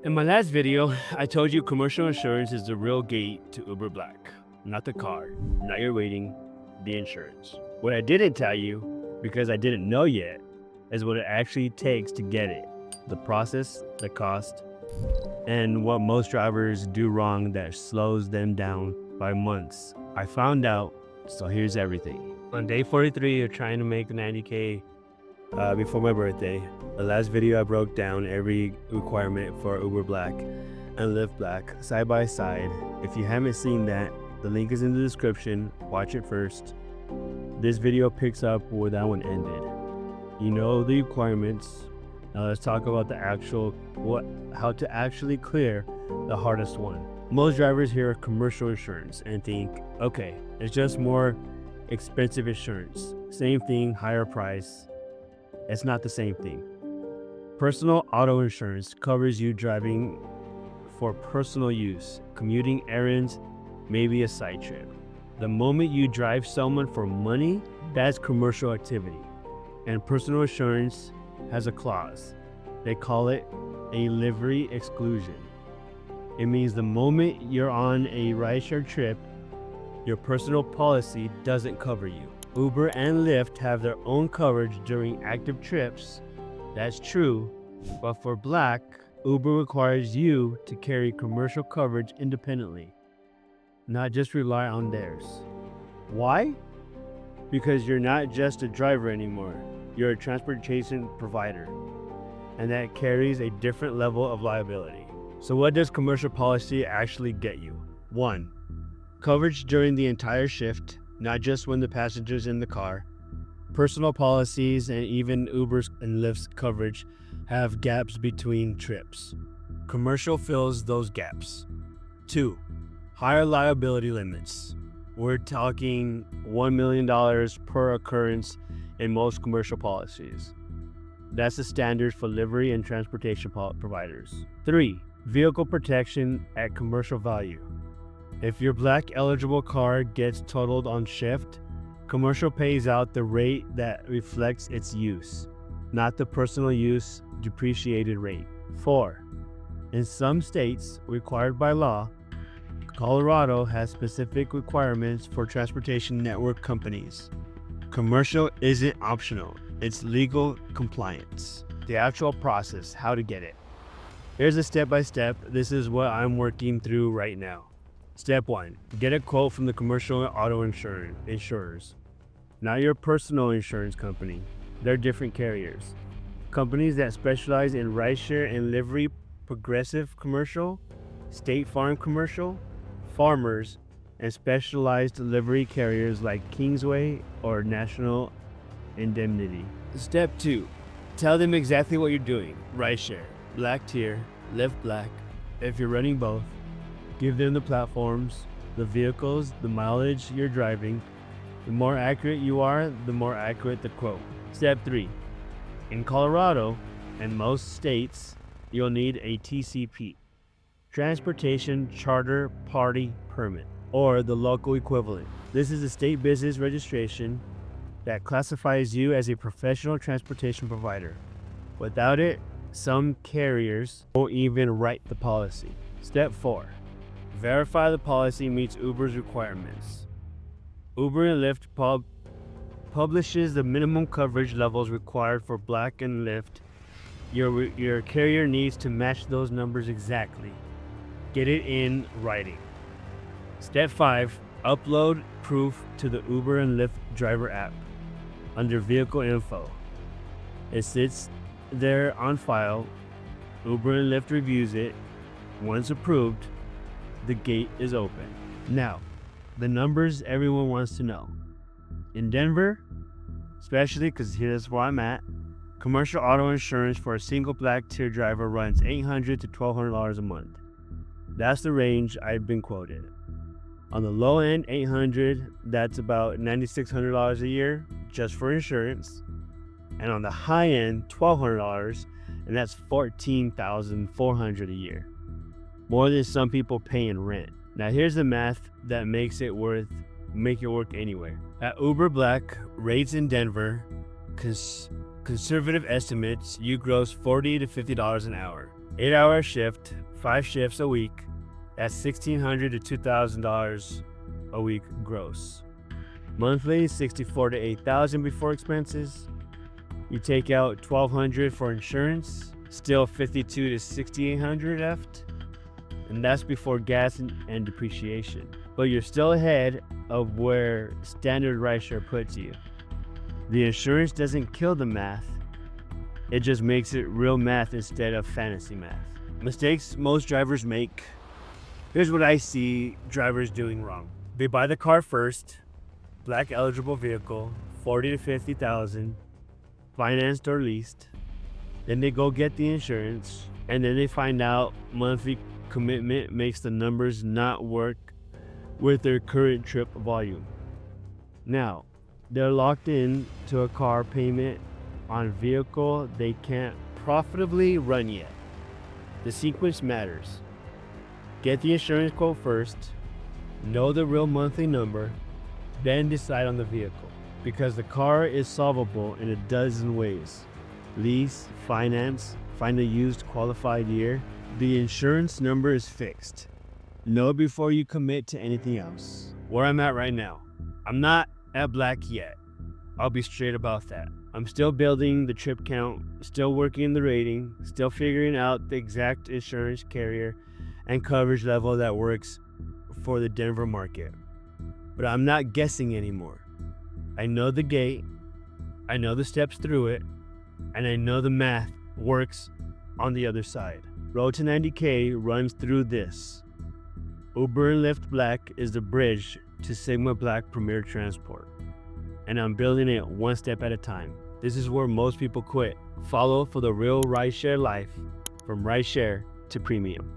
In my last video, I told you commercial insurance is the real gate to Uber Black. Not the car, not your waiting, the insurance. What I didn't tell you, because I didn't know yet, is what it actually takes to get it. The process, the cost, and what most drivers do wrong that slows them down by months. I found out, so here's everything. On day 43 of trying to make 90K before my birthday, the last video I broke down every requirement for Uber Black and Lyft Black side by side. If you haven't seen that, the link is in the description. Watch it first. This video picks up where that one ended. You know the requirements. Now let's talk about the how to actually clear the hardest one. Most drivers hear commercial insurance and think, okay, it's just more expensive insurance. Same thing, higher price. It's not the same thing. Personal auto insurance covers you driving for personal use, commuting errands, maybe a side trip. The moment you drive someone for money, that's commercial activity. And personal insurance has a clause. They call it a livery exclusion. It means the moment you're on a rideshare trip, your personal policy doesn't cover you. Uber and Lyft have their own coverage during active trips. That's true, but for Black, Uber requires you to carry commercial coverage independently, not just rely on theirs. Why? Because you're not just a driver anymore. You're a transportation provider, and that carries a different level of liability. So what does commercial policy actually get you? 1. Coverage during the entire shift, not just when the passenger's in the car. Personal policies and even Uber's and Lyft's coverage have gaps between trips. Commercial fills those gaps. 2. Higher liability limits. We're talking $1 million per occurrence in most commercial policies. That's the standard for livery and transportation providers. 3. Vehicle protection at commercial value. If your Black eligible car gets totaled on shift, commercial pays out the rate that reflects its use, not the personal use depreciated rate. 4. In some states, required by law, Colorado has specific requirements for transportation network companies. Commercial isn't optional, it's legal compliance. The actual process, how to get it. Here's a step-by-step. This is what I'm working through right now. Step 1. Get a quote from the commercial auto insurers, not your personal insurance company. They're different carriers. Companies that specialize in rideshare and livery, Progressive Commercial, State Farm Commercial, Farmers, and specialized livery carriers like Kingsway or National Indemnity. Step 2. Tell them exactly what you're doing. Rideshare, Black tier, Lyft Black. If you're running both, give them the platforms, the vehicles, the mileage you're driving. The more accurate you are, the more accurate the quote. Step 3. In Colorado and most states, you'll need a TCP, Transportation Charter Party Permit, or the local equivalent. This is a state business registration that classifies you as a professional transportation provider. Without it, some carriers won't even write the policy. Step 4. Verify the policy meets Uber's requirements. Uber and Lyft publishes the minimum coverage levels required for Black and Lyft. Your carrier needs to match those numbers exactly. Get it in writing. Step 5. Upload proof to the Uber and Lyft driver app under vehicle info. It sits there on file. Uber and Lyft reviews it. Once approved, the gate is open. Now, the numbers everyone wants to know. In Denver, especially because here's where I'm at, commercial auto insurance for a single Black tier driver runs $800 to $1,200 a month. That's the range I've been quoted. On the low end, $800, that's about $9,600 a year just for insurance. And on the high end, $1,200, and that's $14,400 a year. More than some people pay in rent. Now here's the math that makes it work anywhere. At Uber Black, rates in Denver, conservative estimates, you gross $40 to $50 an hour. 8-hour shift, 5 shifts a week. That's $1,600 to $2,000 a week gross. Monthly, $64,000 to $8,000 before expenses. You take out $1,200 for insurance, still $52,000 to $6,800 left, and that's before gas and depreciation. But you're still ahead of where standard RIDESHARE puts you. The insurance doesn't kill the math, it just makes it real math instead of fantasy math. Mistakes most drivers make. Here's what I see drivers doing wrong. They buy the car first, black eligible vehicle, $40,000 to $50,000, financed or leased. Then they go get the insurance, and then they find out monthly commitment makes the numbers not work with their current trip volume. Now, they're locked in to a car payment on a vehicle they can't profitably run yet. The sequence matters. Get the insurance quote first, know the real monthly number, then decide on the vehicle. Because the car is solvable in a dozen ways. Lease, finance, find a used qualified year. The insurance number is fixed. Know it before you commit to anything else. Where I'm at right now, I'm not at black yet. I'll be straight about that. I'm still building the trip count, still working the rating, still figuring out the exact insurance carrier and coverage level that works for the Denver market. But I'm not guessing anymore. I know the gate, I know the steps through it, and I know the math works on the other side. Road to 90K runs through this. Uber and Lyft Black is the bridge to Sigma Black Premier Transport. And I'm building it one step at a time. This is where most people quit. Follow for the real RIDESHARE life, from RIDESHARE to premium.